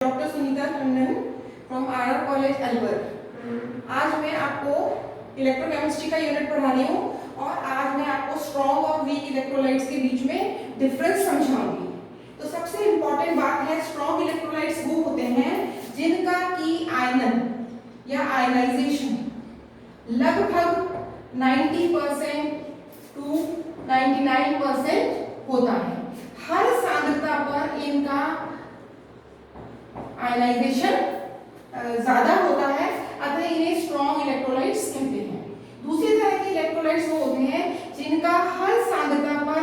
Doctor Sunita Tandon from R college Alwar. आज मैं आपको इलेक्ट्रोकेमिस्ट्री का यूनिट पढ़ा रही हूँ और आज मैं आपको स्ट्रॉन्ग और वीक इलेक्ट्रोलाइट्स के बीच में डिफरेंस समझाऊंगी। तो सबसे इंपॉर्टेंट बात है, स्ट्रॉन्ग इलेक्ट्रोलाइट्स वो होते हैं जिनका की आयनन या आयनाइजेशन लगभग 90% टू 99% होता है। हर सांद्रता पर इनका आयनाइजेशन ज्यादा होता है, अतः इन्हें स्ट्रॉन्ग इलेक्ट्रोलाइट्स कहते हैं। दूसरी तरह के इलेक्ट्रोलाइट्स वो होते हैं जिनका हर सांद्रता पर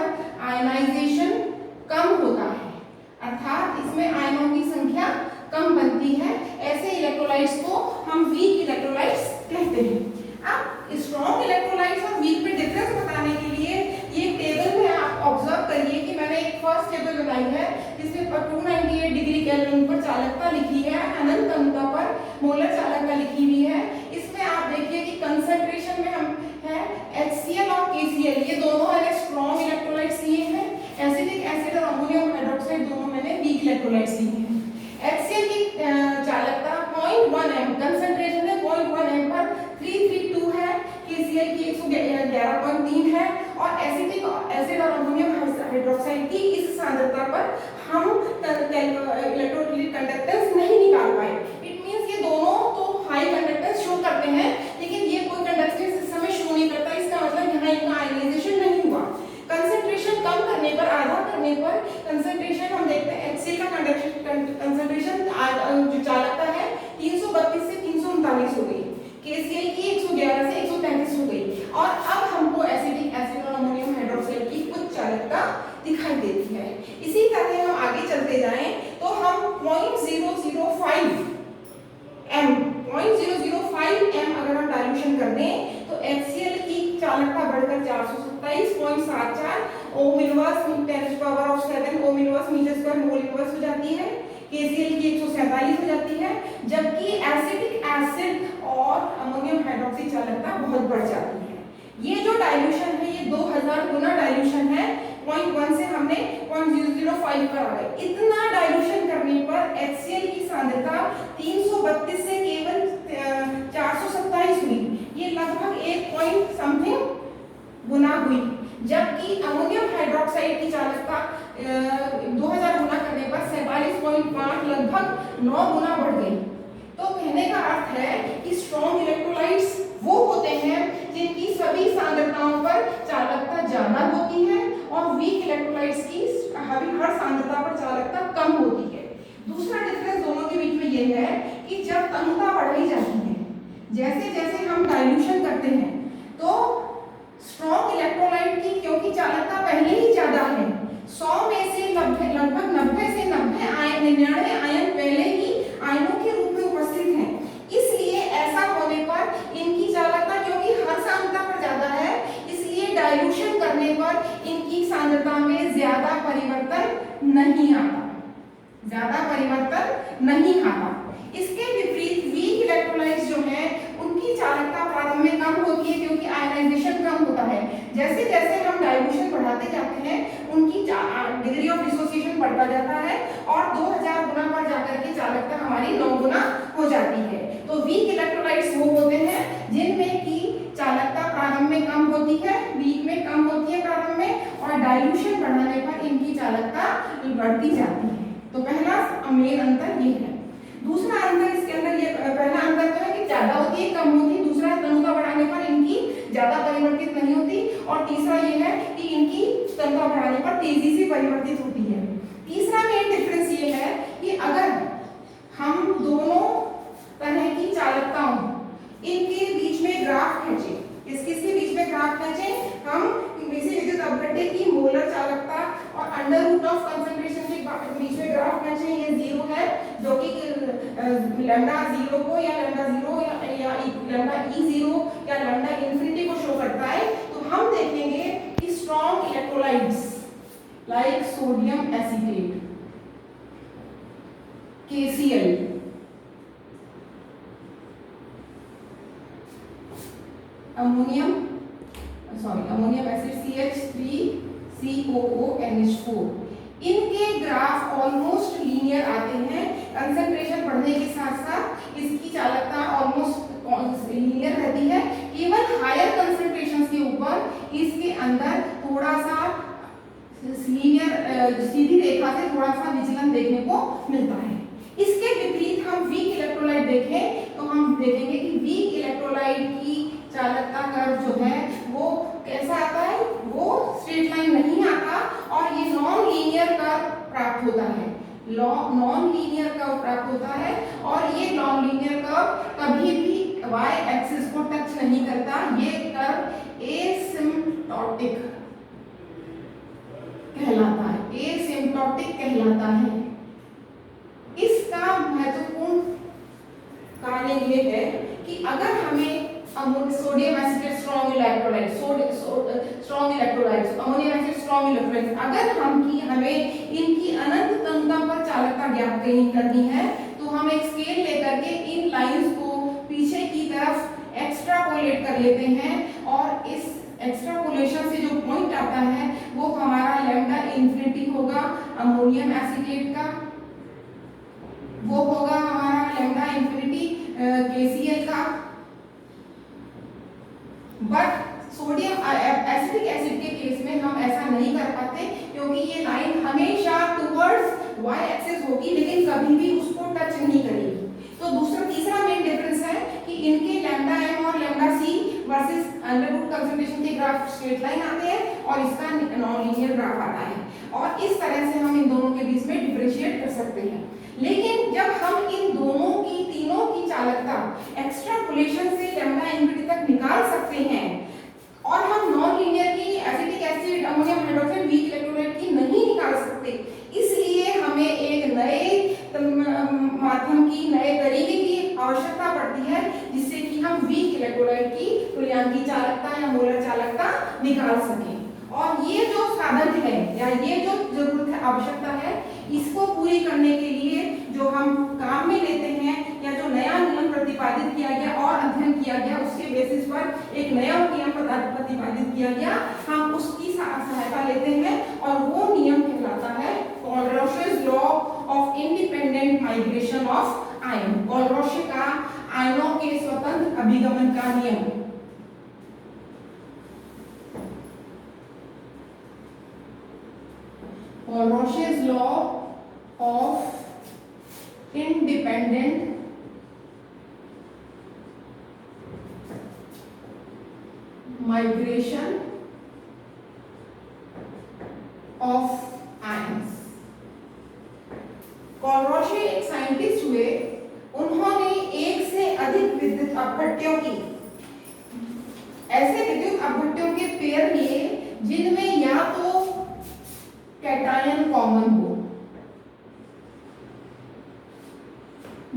आयनाइजेशन कम होता है, अर्थात इसमें आयनों की संख्या कम बनती है। ऐसे इलेक्ट्रोलाइट्स को हम वीक इलेक्ट्रोलाइट्स कहते हैं। अब स्ट्रॉन्ग इलेक्ट्रोलाइट्स और वीक में डिफरेंस बताने के लिए ये टेबल में आप ऑब्जर्व करिए कि मैंने एक फर्स्ट टेबल बनाई है जिसमें 298 डिग्री केल्विन पर चालकता लिखी है, अनंत अनंता पर मोलर चालकता लिखी हुई है। इसमें आप देखिए कि कंसंट्रेशन में हम है HCl और KCl, ये दोनों मैंने स्ट्रॉन्ग इलेक्ट्रोलाइट्स लिए हैं। एसिटिक एसिड और अमोनियम हाइड्रोक्साइड दोनों मैंने वीक इलेक्ट्रोलाइट्स लिए हैं। HCl की चालकता 0.1 m, कंसंट्रेशन है 0.1 m पर 332 है, KCl की 111.3 है और एसिटिक एसिड और अमोनियम हाइड्रोक्साइड की इस सांद्रता पर हम इलेक्ट्रोलिटिक कंडक्टेंस नहीं निकाल पाए। इट मींस ये दोनों तो हाई कंडक्टेंस शो करते हैं, लेकिन ये कोई कंडक्टेंस इस समय शो नहीं करता। इसका मतलब यहाँ इनका आयनाइजेशन नहीं हुआ। कंसंट्रेशन कम करने पर, आधा करने पर कंसंट्रेशन हम देखते हैं HCl का कंसंट्रेशन जो चालकता है 332 से 339 हो गई, KCl की 111 से 133 हो गई और अब हमको एसिटिक एसिड और अमोनियम हाइड्रोक्साइड की उच्च चालकता दिखाई देती है। इसी तरह हम आगे चलते जाएं तो हम 0.005 m अगर हम डाइल्यूशन कर दें तो HCl की चालकता बढ़कर 427.74 ohm inverse 10⁻⁷ ohm inverse metre square mole inverse हो जाती है। KCl की 147 हो जाती है, जबकि एसिटिक एसिड और अमोनियम हाइड्रोक्साइड चालकता बहुत बढ़ जाती है। ये जो डाइल्यूशन है ये 2000 गुना डाइल्यूशन है। 0.1 से हमने 0.005 पर आ गए। इतना डाइल्यूशन करने पर HCl की सांद्रता 332 से केवल 427 हुई। ये लगभग 1 पॉइंट समथिंग गुना हुई, जबकि अमोनियम हाइड्रोक्साइड की चालकता 2000 गुना करने पर 47.5 लगभग 9 गुना बढ़ गई। तो कहने का अर्थ है कि स्ट्रॉन्ग इलेक्ट्रोलाइट्स वो होते हैं जिनकी सभी सांद्रताओं पर चालकता ज्यादा होती है और वीक इलेक्ट्रोलाइट्स की हर सांद्रता पर चालकता कम होती है। दूसरा डिफरेंस दोनों के बीच में ये है कि जब तनुता बढ़ाई जाती है, जैसे जैसे हम डाइल्यूशन करते हैं, तो स्ट्रॉन्ग इलेक्ट्रोलाइट की क्योंकि चालकता पहले ही ज्यादा है, 100 में से लगभग 90 से 99 आयन पहले ही आयनों के रूप में उपस्थित हैं। इसलिए ऐसा होने पर इनकी चालकता क्योंकि हर सांद्रता पर ज्यादा है, इसलिए डाइल्यूशन करने पर इनकी सांद्रता में ज्यादा परिवर्तन नहीं आता। इसके विपरीत वीक इलेक्ट्रोलाइट्स जो हैं उनकी चालकता प्रारंभ में कम होती है क्योंकि आयनाइजेशन कम होता है। जैसे जैसे हम डाइल्यूशन बढ़ाते जाते हैं उनकी डिग्री ऑफ डिसोसिएशन बढ़ता जाता है और 2000 गुना पर जाकर के चालकता हमारी 9 गुना हो जाती है। तो वीक इलेक्ट्रोलाइट्स वो होते हैं जिनमें की चालकता प्रारंभ में कम होती है, वीक में कम होती है प्रारंभ में, और डाइल्यूशन बढ़ाने पर इनकी चालकता बढ़ती जाती है। तो पहला मेन अंतर ये है। दूसरा अंतर इसके अंदर ये, पहला अंतर तो है कि ज्यादा होती है कम होती है, दूसरा तनुता बढ़ाने पर इनकी ज्यादा परिवर्तित नहीं होती, और तीसरा ये है कि इनकी तनुता बढ़ाने पर तेजी से परिवर्तित होती है। तीसरा मेन डिफरेंस ये है कि अगर हम दोनों तरह की चालकताओं इनके बीच में ग्राफ खींचे, किसके बीच में ग्राफ खींचे, हम किसी विद्युत अपघट्य की मोलर चालकता और अंडर रूट ऑफ कंसंट्रेशन के बीच में ग्राफ खींचे, ये 0 है जो कि लैम्डा 0 को या लैम्डा 0 या लैम्डा E0 या लैम्डा इंफिनिटी को शो करता है। तो हम देखेंगे कि strong electrolytes like sodium acetate, KCl, ammonium acid CH3COONH4, इनके ग्राफ ऑलमोस्ट लीनियर आते हैं, कंसंट्रेशन बढ़ने के साथ साथ इसकी चालकता ऑलमोस्ट लीनियर रहती है। केवल हायर कंसंट्रेशन के ऊपर इसके अंदर थोड़ा सा लीनियर सीधी रेखा से थोड़ा सा विचलन देखने को मिलता है। इसके विपरीत हम वीक इलेक्ट्रोलाइट देखें तो हम देखेंगे कि वीक इलेक्ट्रोलाइट की चालकता कर्व जो है वो कैसा आता है, वो स्ट्रेट लाइन नहीं आता और ये नॉन लीनियर कर्व प्राप्त होता है। नॉन लीनियर कर्व प्राप्त होता है और ये नॉन लीनियर कर्व कभी भी y एक्सिस को टच नहीं करता। ये कर्व एसिम्प्टोटिक कहलाता है, एसिम्प्टोटिक कहलाता है। इसका महत्वपूर्ण कारण ये है कि अगर हमें sodium acetate strong electrolyte, strong electrolytes, ammonium acid strong electrolytes, अगर हमें इनकी अनंत तंगता पर चालकता ज्ञात करनी है तो हम एक स्केल लेकर के इन लाइंस को पीछे की तरफ एक्स्ट्रापोलेट कर लेते हैं और इस एक्स्ट्रापोलेशन से जो पॉइंट आता है वो हमारा लैम्डा इंफिनिटी होगा अमोनियम एसिटेट का, वो होगा हमारा लैम्डा इंफिनिटी KCl का। बट सोडियम एसिटिक एसिड के केस में हम ऐसा नहीं कर पाते क्योंकि ये लाइन हमेशा टुवर्ड्स y एक्सिस होगी लेकिन कभी भी उसको टच नहीं करेगी। तो तीसरा मेन डिफरेंस है कि इनके लैम्डा m और lambda c versus under root concentration के ग्राफ स्ट्रेट लाइन आते हैं और इसका नॉन लीनियर ग्राफ आता है और इस तरह से हम इन दोनों के बीच में डिफरेंशिएट कर सकते हैं। लेकिन जब हम इन दोनों की तीनों की चालकता एक्स्ट्रापोलेशन से लैम्डा इंफिनिटी तक निकाल सकते हैं और हम नॉन लीनियर की acetic acid ammonium hydroxide weak electrolyte की नहीं निकाल सकते, इसलिए हमें एक नए माध्यम की, नए तरीके की आवश्यकता पड़ती है जिससे कि हम वीक इलेक्ट्रोलाइट की तुल्यांकी चालकता या मोलर चालकता निकाल सकें। और ये जो साधन है या ये जो जरूरत है, आवश्यकता है, इसको पूरी करने के लिए जो हम काम में लेते हैं या जो नया नियम प्रतिपादित किया गया और अध्ययन किया गया उसके बेसिस पर एक नया नियम प्रतिपादित किया गया, हम उसकी सहायता लेते हैं और वो नियम कहलाता है Kohlrausch's law of independent migration of ion. Kohlrausch का आयनों के स्वतंत्र अभिगमन का नियम। Kohlrausch's law of independent migration of ions। Kohlrausch एक साइंटिस्ट हुए, उन्होंने एक से अधिक विद्युत अपघट्यों की, ऐसे विद्युत अपघट्यों के पेयर लिए जिनमें या तो कैटायन कॉमन हो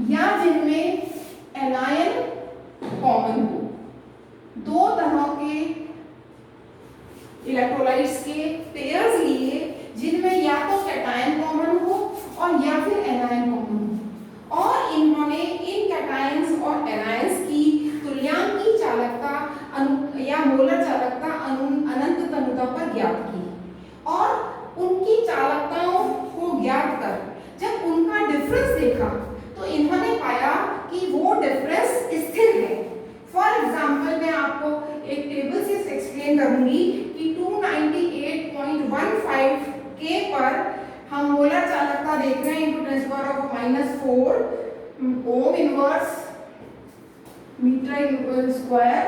या जिनमें एनायन कॉमन हो। दो तरह के इलेक्ट्रोलाइट्स के पेयर्स लिए जिनमें या तो कैटायन कॉमन हो और या फिर एनायन कॉमन हो और इन्होंने इन कैटायंस और एनायंस की तुल्यांकी चालकता या मोलर चालकता अनंत तनुता पर ज्ञात की और उनकी चालकताओं को ज्ञात कर जब उनका डिफरेंस देखा तो इन्होंने पाया कि वो डिफरेंस स्थिर है। फॉर एग्जाम्पल मैं आपको एक टेबल से एक्सप्लेन करूंगी कि 298.15 K पर हम मोलर चालकता देख रहे हैं into 10⁻⁴ ohm inverse metre square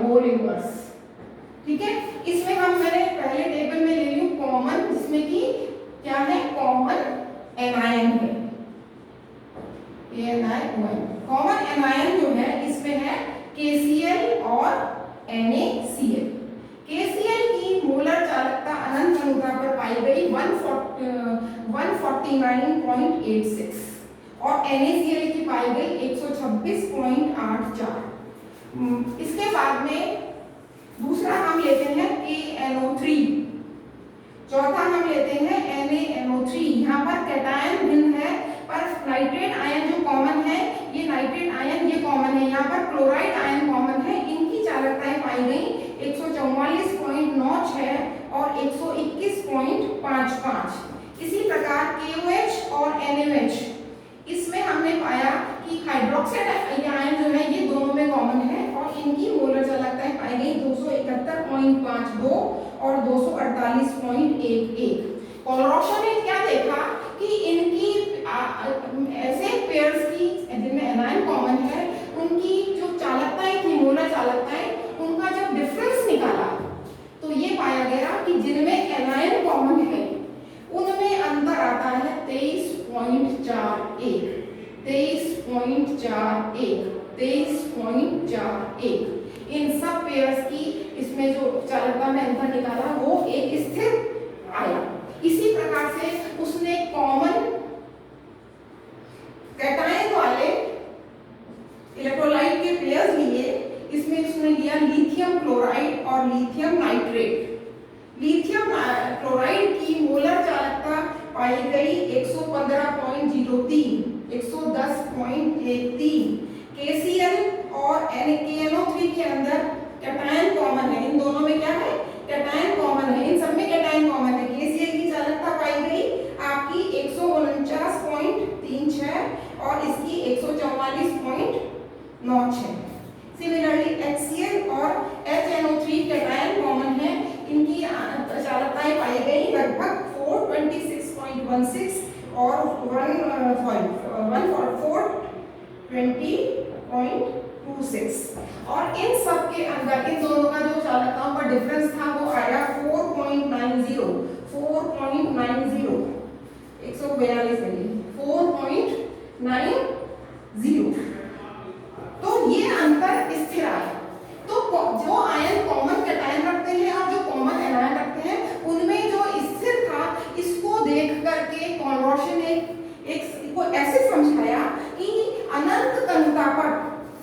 mole inverse. ठीक है, इसमें मैंने पहले टेबल में ले ली कॉमन, जिसमें कि क्या है, कॉमन एनायन है, कॉमन एनायन जो है इसमें है KCl और NaCl। KCl की मोलर चालकता अनंत तनुता पर पाई गई 149.86 और NaCl की पाई गई 126.84। इसके बाद में दूसरा हम लेते हैं KNO3, चौथा हम लेते हैं NaNO3। यहाँ पर कैटायन भिन्न है पर नाइट्रेट आयन जो कॉमन है, ये नाइट्रेट आयन ये कॉमन है, यहाँ पर क्लोराइड आयन कॉमन है। इनकी चालकताएं पाई गई 144.96 और 121.55। इसी प्रकार KOH और NaOH कि जिनमें एनायन कॉमन है उनमें अंतर आता है 23.41, 23.41, 23.41। इन सब पेयर्स की इसमें जो चालकता में अंतर निकाला वो एक स्थिर आया। इसी प्रकार से उसने कॉमन कैटायन वाले इलेक्ट्रोलाइट के पेयर्स लिए। इसमें उसने लिया लिथियम क्लोराइड और लिथियम नाइट्रेट। लिथियम क्लोराइड की मोलर चालकता पाई गई 115.03, 110.13। KCl और KNO3 के अंदर कैटायन कॉमन है। इन दोनों में क्या है? कैटायन कॉमन है। इन सब में कैटायन कॉमन है। KCl की चालकता पाई गई आपकी 149.36 और इसकी 144.96। सिमिलरली HCl और HNO3 कैटायन कॉमन है। इनकी चालकताएं पाई गई लगभग 426.16 और 420.26। और इन सब के अंदर इन दोनों का जो चालकताओं का डिफरेंस था वो आया 4.90, 4.90, 142 नहीं, 4.90। तो ये अंतर स्थिर आया। तो जो आयन कॉमन कैटायन रखते हैं और जो कॉमन एनायन रखते हैं उनमें जो स्थिर था, इसको देख करके कॉनरॉशन ने को ऐसे समझाया कि अनंत तंगता पर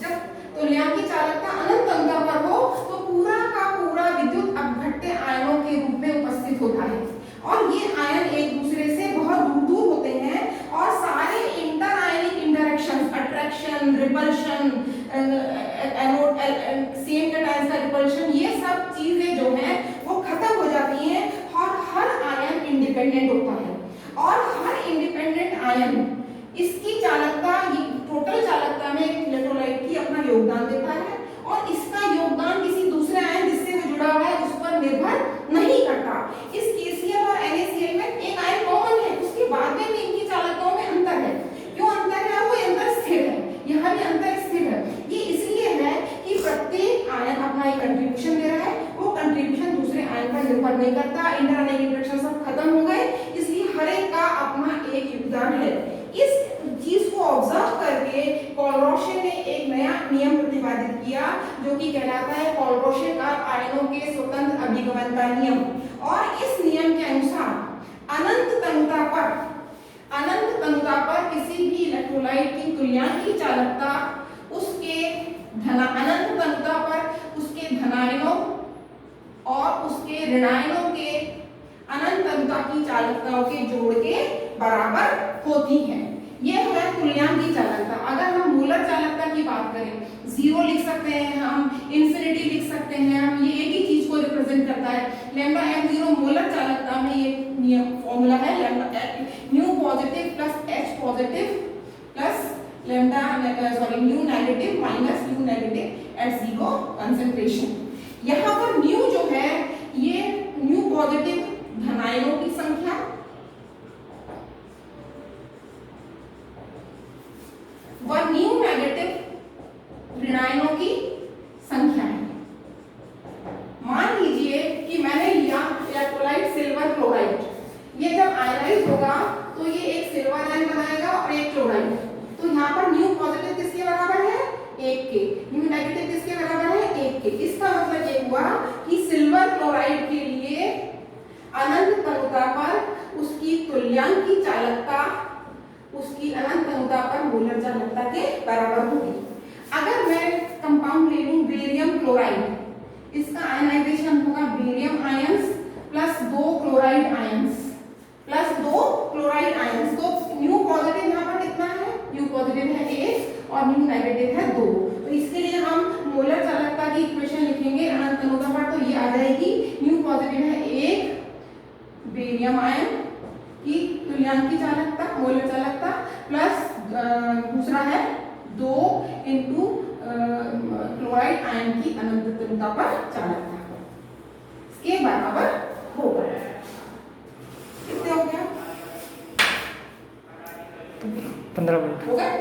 जब तुल्यांक की चालकता अनंत तंगता पर हो तो पूरा का पूरा विद्युत अपघट्य आयनों के रूप में उपस्थित होता है। और ये आयन एक दूसरे से बहुत दूर दूर होते हैं और सारे inter ionic interactions, attraction, repulsion, same cations का रिपल्शन, ये सब चीजें जो हैं वो खत्म हो जाती हैं और हर आयन इंडिपेंडेंट होता है। और हर इंडिपेंडेंट आयन इसकी चालकता, टोटल चालकता में इलेक्ट्रोलाइट की अपना योगदान देता है और इसका योगदान किसी दूसरे आयन जिससे वो जुड़ा हुआ है उस पर निर्भर नहीं करता। इस KCl और NaCl में एक आयन कॉमन है, उसके बाद में भी इनकी चालकताओं में अंतर है। क्यों अंतर है? वो अंतर स्थिर है, यहाँ भी अंतर स्थिर है। ये इसलिए है कि प्रत्येक आयन अपना एक कंट्रीब्यूशन दे रहा है, वो कंट्रीब्यूशन दूसरे आयन पर निर्भर नहीं करता। इंटर आयनिक इंटरेक्शन सब खत्म हो गए, इसलिए हर एक का अपना एक योगदान है। इस चीज को ऑब्जर्व करके कॉलरॉशे ने एक नया नियम प्रतिपादित किया जो कि कहलाता है कॉलरॉशे का आयनों के स्वतंत्र अभिगमन का नियम। और इस नियम के अनुसार अनंत तंगता पर किसी भी इलेक्ट्रोलाइट की तुल्यांक की चालकता उसके अनंत तंगता पर उसके धनायनों और उसके ऋणायनों के अनंत तंगता की चालकताओं के जोड़ के बराबर होती है। यह है तुल्यांक की चालकता। अगर हम मोलर चालकता की बात करें, 0 लिख सकते हैं, हम इंफिनिटी लिख सकते हैं, हम ये एक ही चीज को रिप्रेजेंट करता है। लैम्डा m0 मोलर चालकता में ये नियम फॉर्मूला है, lambda nu positive plus H positive plus lambda nu negative minus nu negative at 0 concentration. यहाँ पर न्यू जो है ये न्यू पॉजिटिव धनायनों की संख्या व न्यू नेगेटिव ऋणायनों की संख्या है। मान लीजिए कि मैंने लिया इलेक्ट्रोलाइट सिल्वर क्लोराइड। ये जब आयनाइज होगा तो ये एक सिल्वर आयन बनाएगा और एक क्लोराइड। तो यहाँ पर न्यू पॉजिटिव किसके बराबर है? 1 के। न्यू नेगेटिव किसके बराबर है? 1 के। इसका मतलब ये हुआ कि सिल्वर क्लोराइड के लिए अनंत तंगता पर उसकी तुल्यांक की चालकता उसकी अनंत तंगता पर मोलर चालकता के बराबर होगी। अगर मैं कंपाउंड ले लूं बेरियम क्लोराइड, इसका आयनाइजेशन होगा barium ions plus 2 chloride ions plus 2 chloride ions. तो न्यू पॉजिटिव यहाँ पर कितना है? न्यू पॉजिटिव है 1 और न्यू नेगेटिव है 2। तो इसके लिए हम मोलर चालकता की इक्वेशन लिखेंगे अनंत तंगता पर, तो ये आ जाएगी न्यू पॉजिटिव है 1 बेरियम आयन की तुल्यांक की चालकता मोलर चालकता प्लस दूसरा है 2 इंटू क्लोराइड आयन की अनंत तंगता पर चालकता इसके बराबर होगा। कितने हो गया? 15 मिनट हो गए।